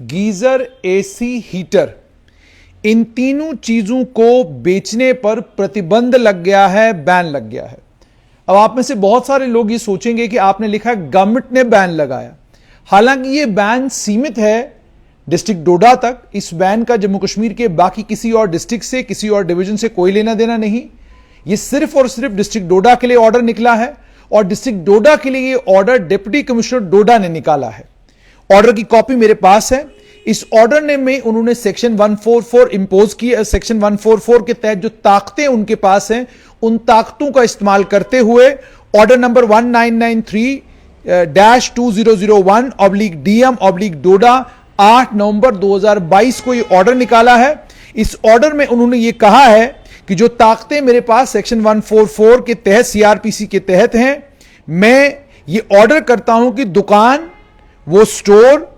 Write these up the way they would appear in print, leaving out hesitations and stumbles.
Geyser, AC, heater, इन तीनों चीजों को बेचने पर प्रतिबंध लग गया है, बैन लग गया है। अब आप में से बहुत सारे लोग ये सोचेंगे कि आपने लिखा है गवर्नमेंट ने बैन लगाया। हालांकि ये बैन सीमित है डिस्ट्रिक्ट डोडा तक। इस बैन का जम्मू कश्मीर के बाकी किसी और डिस्ट्रिक्ट से, किसी और डिवीजन से कोई लेना देना नहीं। ये सिर्फ और सिर्फ डिस्ट्रिक्ट डोडा के लिए ऑर्डर निकला है और डिस्ट्रिक्ट डोडा के लिए ये ऑर्डर डिप्टी कमिश्नर डोडा ने निकाला है। ऑर्डर की कॉपी मेरे पास है। इस ऑर्डर में उन्होंने सेक्शन 144 इंपोज किया। सेक्शन 144 के तहत जो ताकतें उनके पास हैं, उन ताकतों का इस्तेमाल करते हुए ऑर्डर नंबर 1993-2001/DM/डोडा 8 नवंबर 2022 को यह ऑर्डर निकाला है। इस ऑर्डर में उन्होंने यह कहा है कि जो ताकतें मेरे पास सेक्शन 144 के तहत, सीआरपीसी के तहत हैं, मैं ये ऑर्डर करता हूं कि दुकान, वो स्टोर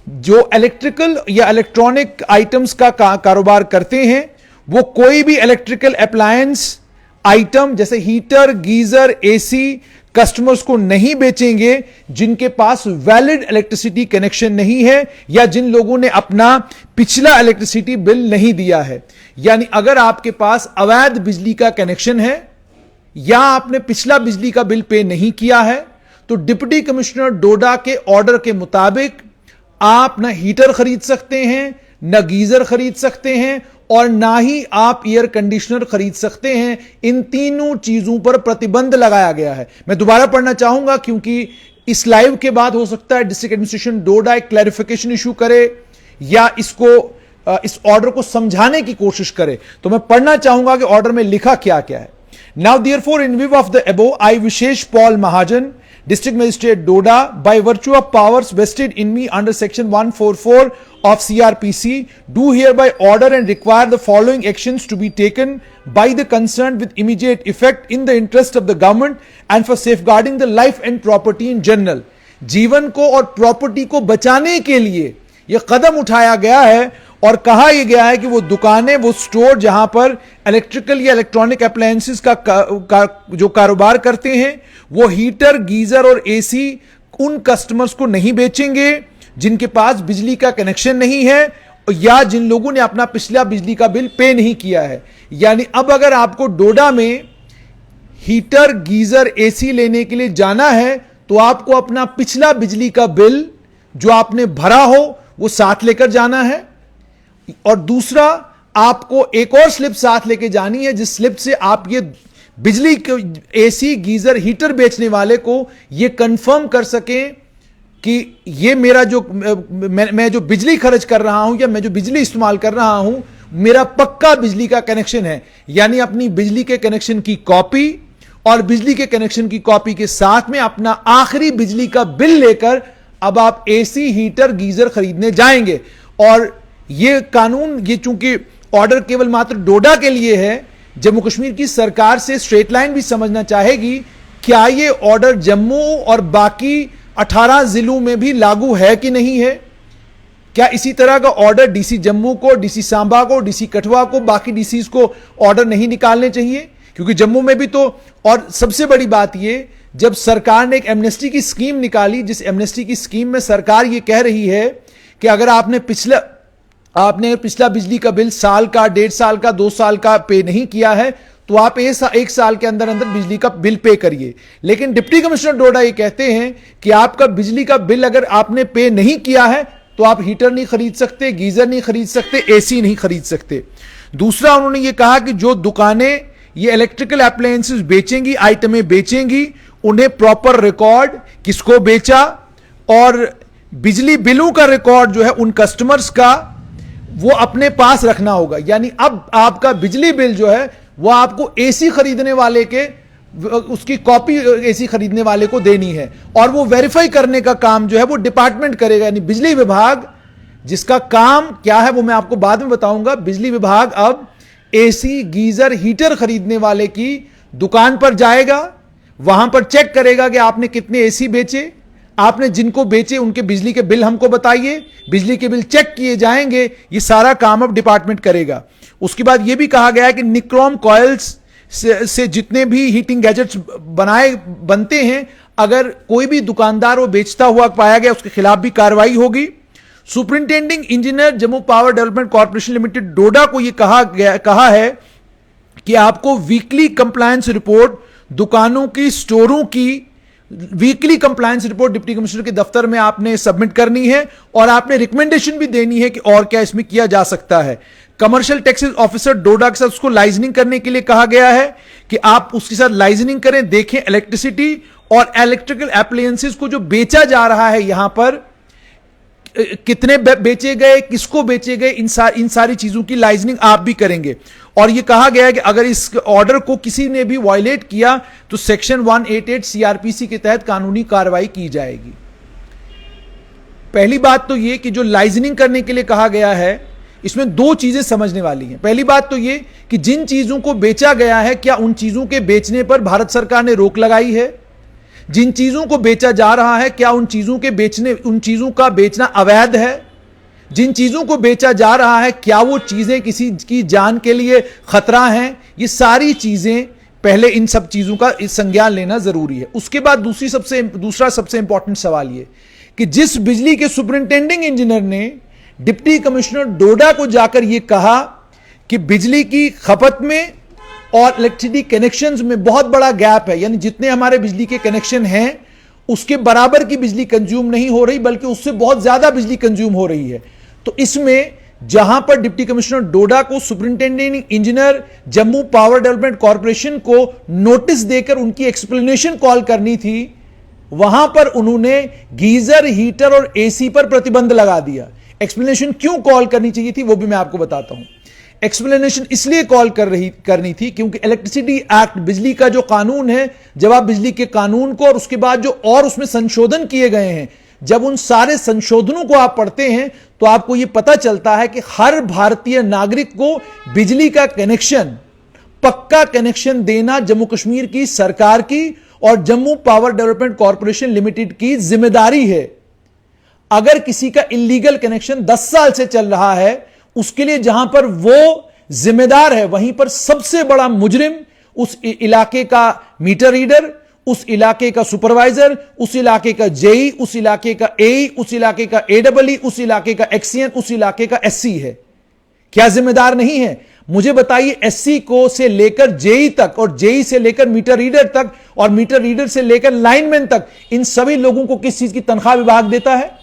जो इलेक्ट्रिकल या इलेक्ट्रॉनिक आइटम्स का कारोबार करते हैं, वो कोई भी इलेक्ट्रिकल अप्लायंस आइटम जैसे हीटर, गीजर, एसी कस्टमर्स को नहीं बेचेंगे जिनके पास वैलिड इलेक्ट्रिसिटी कनेक्शन नहीं है या जिन लोगों ने अपना पिछला इलेक्ट्रिसिटी बिल नहीं दिया है। यानी अगर आपके पास अवैध बिजली का कनेक्शन है या आपने पिछला बिजली का बिल पे नहीं किया है, तो डिप्टी कमिश्नर डोडा के ऑर्डर के मुताबिक आप ना हीटर खरीद सकते हैं, ना गीजर खरीद सकते हैं और ना ही आप एयर कंडीशनर खरीद सकते हैं। इन तीनों चीजों पर प्रतिबंध लगाया गया है। मैं दोबारा पढ़ना चाहूंगा क्योंकि इस लाइव के बाद हो सकता है डिस्ट्रिक्ट एडमिनिस्ट्रेशन डोडा एक क्लैरिफिकेशन इशू करे या इस ऑर्डर को समझाने की कोशिश करे। तो मैं पढ़ना चाहूंगा कि ऑर्डर में लिखा क्या क्या है। Now therefore in view of the above, I Vishesh Paul Mahajan, District Magistrate Doda, by virtue of powers vested in me under section 144 of CRPC, do hereby order and require the following actions to be taken by the concerned with immediate effect in the interest of the government and for safeguarding the life and property in general। जीवन को और property को बचाने के लिए यह कदम उठाया गया है और कहा यह गया है कि वो दुकानें, वो स्टोर जहां पर इलेक्ट्रिकल या इलेक्ट्रॉनिक अप्लायंसेस का जो कारोबार करते हैं, वो हीटर, गीजर और एसी उन कस्टमर्स को नहीं बेचेंगे जिनके पास बिजली का कनेक्शन नहीं है या जिन लोगों ने अपना पिछला बिजली का बिल पे नहीं किया है। यानी अब अगर आपको डोडा में हीटर, गीजर, एसी लेने के लिए जाना है तो आपको अपना पिछला बिजली का बिल जो आपने भरा हो वो साथ लेकर जाना है और दूसरा आपको एक और स्लिप साथ लेके जानी है जिस स्लिप से आप ये बिजली, एसी, गीजर, हीटर बेचने वाले को ये कंफर्म कर सकें कि ये मेरा जो मैं जो बिजली खर्च कर रहा हूं या मैं जो बिजली इस्तेमाल कर रहा हूं, मेरा पक्का बिजली का कनेक्शन है। यानी अपनी बिजली के कनेक्शन की कॉपी और बिजली के कनेक्शन की कॉपी के साथ में अपना आखिरी बिजली का बिल लेकर अब आप एसी, हीटर, गीजर खरीदने जाएंगे। और ये कानून, ये चूंकि ऑर्डर केवल मात्र डोडा के लिए है, जम्मू कश्मीर की सरकार से स्ट्रेट लाइन भी समझना चाहेगी क्या ये ऑर्डर जम्मू और बाकी 18 जिलों में भी लागू है कि नहीं है। क्या इसी तरह का ऑर्डर डीसी जम्मू को, डीसी सांबा को, डीसी कठुआ को, बाकी डीसीज को ऑर्डर नहीं निकालने चाहिए? क्योंकि जम्मू में भी तो, और सबसे बड़ी बात ये, जब सरकार ने एक एमनेस्टी की स्कीम निकाली, जिस एमनेस्टी की स्कीम में सरकार ये कह रही है कि अगर आपने पिछला बिजली का बिल साल का, 1.5 साल का, 2 साल का पे नहीं किया है तो आप 1 साल के अंदर अंदर बिजली का बिल पे करिए। लेकिन डिप्टी कमिश्नर डोडा ये कहते हैं कि आपका बिजली का बिल अगर आपने पे नहीं किया है तो आप हीटर नहीं खरीद सकते, गीजर नहीं खरीद सकते, एसी नहीं खरीद सकते। दूसरा उन्होंने ये कहा कि जो दुकानें ये इलेक्ट्रिकल अप्लायंसेस बेचेंगी, आइटमें बेचेंगी, उन्हें प्रॉपर रिकॉर्ड किसको बेचा और बिजली बिलों का रिकॉर्ड जो है उन कस्टमर्स का वो अपने पास रखना होगा। यानी अब आपका बिजली बिल जो है वो आपको एसी खरीदने वाले के, उसकी कॉपी एसी खरीदने वाले को देनी है और वो वेरीफाई करने का काम जो है वो डिपार्टमेंट करेगा। यानी बिजली विभाग, जिसका काम क्या है वो मैं आपको बाद में बताऊंगा, बिजली विभाग अब एसी, गीजर, हीटर खरीदने वाले की दुकान पर जाएगा, वहां पर चेक करेगा कि आपने कितने एसी बेचे, आपने जिनको बेचे उनके बिजली के बिल हमको बताइए, बिजली के बिल चेक किए जाएंगे। ये सारा काम अब डिपार्टमेंट करेगा। उसके बाद यह भी कहा गया है कि निक्रोम कॉइल्स से जितने भी हीटिंग गैजेट्स बनते हैं, अगर कोई भी दुकानदार वो बेचता हुआ पाया गया उसके खिलाफ भी कार्रवाई होगी। Superintending engineer Jammu power development corporation limited Doda को यह कहा है कि आपको वीकली कंप्लायंस रिपोर्ट, दुकानों की, स्टोरों की weekly compliance report deputy commissioner के दफ्तर में आपने सबमिट करनी है और आपने रिकमेंडेशन भी देनी है कि और क्या इसमें किया जा सकता है। कमर्शियल टैक्सेस ऑफिसर डोडा के साथ उसको लाइजनिंग करने के लिए कहा गया है कि आप उसके साथ लाइजनिंग करें, देखें इलेक्ट्रिसिटी और इलेक्ट्रिकल एप्लायंसेस को जो बेचा जा रहा है यहां पर कितने बेचे गए, किसको बेचे गए, इन सारी चीजों की लाइजनिंग आप भी करेंगे। और यह कहा गया है कि अगर इस ऑर्डर को किसी ने भी वायलेट किया तो सेक्शन 188 सीआरपीसी के तहत कानूनी कार्रवाई की जाएगी। पहली बात तो यह कि जो लाइजनिंग करने के लिए कहा गया है इसमें दो चीजें समझने वाली हैं। पहली बात तो यह कि जिन चीजों को बेचा गया है क्या उन चीजों के बेचने पर भारत सरकार ने रोक लगाई है, जिन चीजों को बेचा जा रहा है क्या उन चीजों का बेचना अवैध है, जिन चीजों को बेचा जा रहा है क्या वो चीजें किसी की जान के लिए खतरा हैं। ये सारी चीजें पहले इन सब चीजों का संज्ञान लेना जरूरी है। उसके बाद दूसरा सबसे इंपॉर्टेंट सवाल ये कि जिस बिजली के सुपरिंटेंडिंग इंजीनियर ने डिप्टी कमिश्नर डोडा को जाकर यह कहा कि बिजली की खपत में और इलेक्ट्रिसिटी कनेक्शंस में बहुत बड़ा गैप है, यानी जितने हमारे बिजली के कनेक्शन हैं उसके बराबर की बिजली कंज्यूम नहीं हो रही बल्कि उससे बहुत ज्यादा बिजली कंज्यूम हो रही है। तो इसमें जहां पर डिप्टी कमिश्नर डोडा को superintending engineer Jammu power development corporation को नोटिस देकर उनकी एक्सप्लेनेशन कॉल करनी थी, वहां पर उन्होंने गीजर, हीटर और एसी पर प्रतिबंध लगा दिया। एक्सप्लेनेशन क्यों कॉल करनी चाहिए थी वो भी मैं आपको बताता हूं। एक्सप्लेनेशन इसलिए कॉल करनी थी क्योंकि इलेक्ट्रिसिटी एक्ट, बिजली का जो कानून है, जब आप बिजली के कानून को और उसके बाद जो और उसमें संशोधन किए गए हैं, जब उन सारे संशोधनों को आप पढ़ते हैं तो आपको यह पता चलता है कि हर भारतीय नागरिक को बिजली का कनेक्शन, पक्का कनेक्शन देना जम्मू कश्मीर की सरकार की और Jammu power development corporation limited की जिम्मेदारी है। अगर किसी का इलीगल कनेक्शन 10 साल से चल रहा है, उसके लिए जहां पर वो जिम्मेदार है वहीं पर सबसे बड़ा मुजरिम उस इलाके का मीटर रीडर, उस इलाके का सुपरवाइजर, उस इलाके का जेई, उस इलाके का एई, उस इलाके का एडब्ल्यू, उस इलाके का एक्सीएन, उस इलाके का एससी है। क्या जिम्मेदार नहीं है? मुझे बताइए, एससी को से लेकर जेई तक और जेई से लेकर मीटर रीडर तक और मीटर रीडर से लेकर लाइनमैन तक, इन सभी लोगों को किस चीज की तनख्वाह विभाग देता है?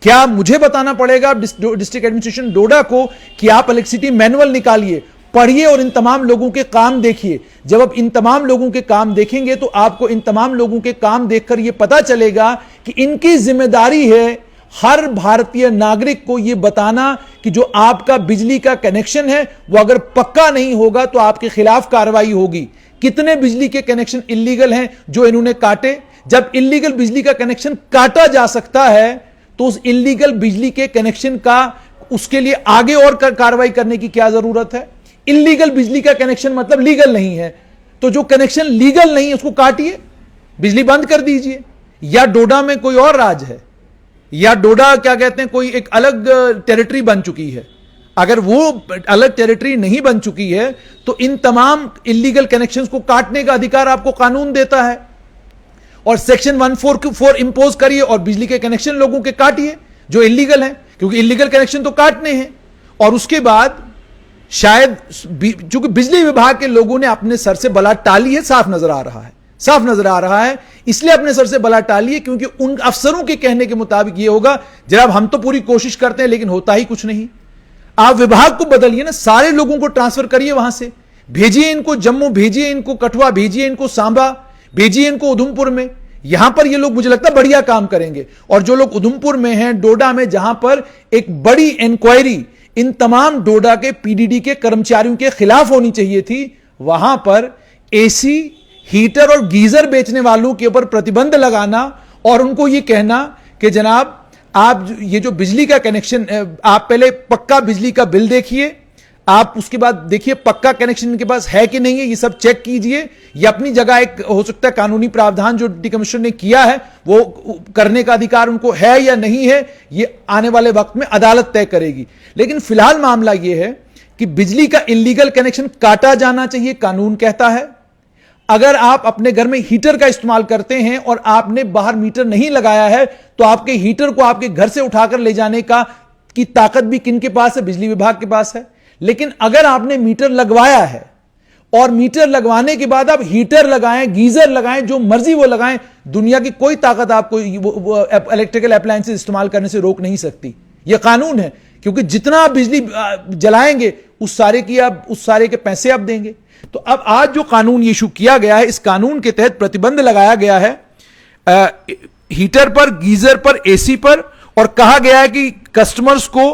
क्या मुझे बताना पड़ेगा डिस्ट्रिक्ट एडमिनिस्ट्रेशन डोडा को कि आप इलेक्ट्रिसिटी मैनुअल निकालिए, पढ़िए और इन तमाम लोगों के काम देखिए। जब आप इन तमाम लोगों के काम देखेंगे तो आपको इन तमाम लोगों के काम देखकर यह पता चलेगा कि इनकी जिम्मेदारी है हर भारतीय नागरिक को यह बताना कि जो आपका बिजली का कनेक्शन है वो अगर पक्का नहीं होगा तो आपके खिलाफ कार्रवाई होगी। कितने बिजली के कनेक्शन इलीगल हैं जो इन्होंने काटे? जब इलीगल बिजली का कनेक्शन काटा जा सकता है तो उस इलीगल बिजली के कनेक्शन का, उसके लिए आगे और कार्रवाई करने की क्या जरूरत है? इलीगल बिजली का कनेक्शन मतलब लीगल नहीं है, तो जो कनेक्शन लीगल नहीं है उसको काटिए, बिजली बंद कर दीजिए। या डोडा में कोई और राज है, या डोडा क्या कहते हैं कोई एक अलग टेरिटरी बन चुकी है? अगर वो अलग टेरिटरी नहीं बन चुकी है तो इन तमाम इलीगल कनेक्शंस को काटने का अधिकार आपको कानून देता है और सेक्शन 144 इंपोज करिए और बिजली के कनेक्शन लोगों के काटिए जो इलीगल हैं, क्योंकि इलीगल कनेक्शन तो काटने हैं। और उसके बाद शायद चूंकि बिजली विभाग के लोगों ने अपने सर से बला टाली है, साफ नजर आ रहा है, इसलिए अपने सर से बला टाली है क्योंकि उन अफसरों के कहने के मुताबिक यह होगा, जनाब हम तो पूरी कोशिश करते हैं लेकिन होता ही कुछ नहीं। आप विभाग को बदलिए ना, सारे लोगों को ट्रांसफर करिए, वहां से भेजिए इनको जम्मू, भेजिए इनको कठुआ, भेजिए इनको सांबा, भेजिए इनको उधमपुर में। यहां पर ये लोग मुझे लगता है बढ़िया काम करेंगे। और जो लोग उधमपुर में हैं, डोडा में, जहां पर एक बड़ी इंक्वायरी इन तमाम डोडा के पीडीडी के कर्मचारियों के खिलाफ होनी चाहिए थी, वहां पर एसी, हीटर और गीजर बेचने वालों के ऊपर प्रतिबंध लगाना और उनको यह कहना कि जनाब आप ये जो बिजली का कनेक्शन, आप पहले पक्का बिजली का बिल देखिए, आप उसके बाद देखिए पक्का कनेक्शन इनके पास है कि नहीं है, ये सब चेक कीजिए। ये अपनी जगह एक हो सकता है कानूनी प्रावधान जो डिप्टी कमिश्नर ने किया है वो करने का अधिकार उनको है या नहीं है, ये आने वाले वक्त में अदालत तय करेगी। लेकिन फिलहाल मामला ये है कि बिजली का इलीगल कनेक्शन काटा जाना चाहिए, कानून कहता है। अगर आप अपने घर में हीटर का इस्तेमाल करते हैं और आपने बाहर मीटर नहीं लगाया है, तो आपके हीटर को आपके घर से उठाकर ले जाने की ताकत भी किन के पास है? बिजली विभाग के पास है। लेकिन अगर आपने मीटर लगवाया है और मीटर लगवाने के बाद आप हीटर लगाएं, गीजर लगाएं, जो मर्जी वो लगाएं, दुनिया की कोई ताकत आपको इलेक्ट्रिकल अप्लायंसेस इस्तेमाल करने से रोक नहीं सकती। यह कानून है, क्योंकि जितना आप बिजली जलाएंगे उस सारे के पैसे आप देंगे। तो अब आज जो कानून इशू किया गया है, इस कानून के तहत प्रतिबंध लगाया गया है हीटर पर, गीजर पर, एसी पर, और कहा गया है कि कस्टमर्स को,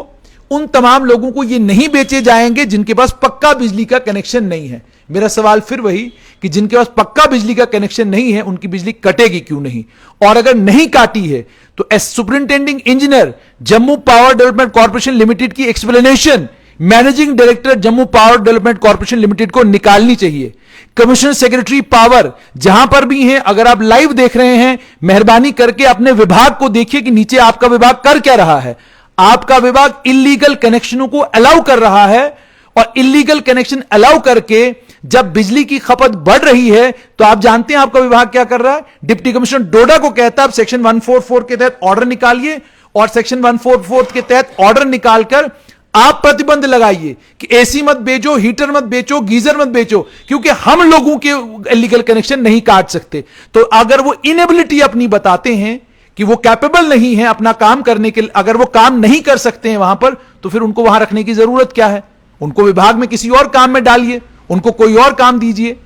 उन तमाम लोगों को ये नहीं बेचे जाएंगे जिनके पास पक्का बिजली का कनेक्शन नहीं है। मेरा सवाल फिर वही कि जिनके पास पक्का बिजली का कनेक्शन नहीं है, उनकी बिजली कटेगी क्यों नहीं? और अगर नहीं काटी है तो superintending engineer Jammu power development corporation limited की explanation managing director Jammu power development corporation limited को निकालनी चाहिए। कमिश्नर सेक्रेटरी पावर जहां पर भी हैं, अगर आप लाइव देख रहे हैं, मेहरबानी करके अपने विभाग को देखिए कि नीचे आपका विभाग कर क्या रहा है। आपका विभाग इल्लीगल कनेक्शनों को अलाउ कर रहा है, और इल्लीगल कनेक्शन अलाउ करके जब बिजली की खपत बढ़ रही है तो आप जानते हैं आपका विभाग क्या कर रहा है? डिप्टी कमिश्नर डोडा को कहता है आप सेक्शन 144 के तहत ऑर्डर निकालिए, और सेक्शन 144 के तहत ऑर्डर निकालकर आप प्रतिबंध लगाइए कि एसी मत बेचो, हीटर मत बेचो, गीजर मत बेचो, क्योंकि हम लोगों के इलीगल कनेक्शन नहीं काट सकते। तो अगर वो इनेबिलिटी अपनी बताते हैं कि वो कैपेबल नहीं है अपना काम करने के, अगर वो काम नहीं कर सकते हैं वहां पर, तो फिर उनको वहां रखने की जरूरत क्या है? उनको विभाग में किसी और काम में डालिए, उनको कोई और काम दीजिए।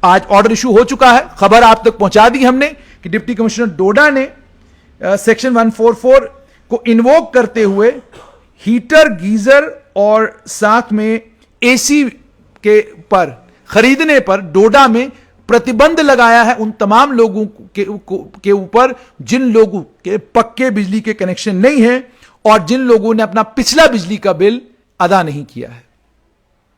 आज ऑर्डर इशू हो चुका है, खबर आप तक पहुंचा दी हमने कि डिप्टी कमिश्नर डोडा ने सेक्शन 144 को इन्वोक करते हुए हीटर, गीजर और साथ में एसी के पर खरीदने पर डोडा में प्रतिबंध लगाया है उन तमाम लोगों के ऊपर जिन लोगों के पक्के बिजली के कनेक्शन नहीं है और जिन लोगों ने अपना पिछला बिजली का बिल अदा नहीं किया है।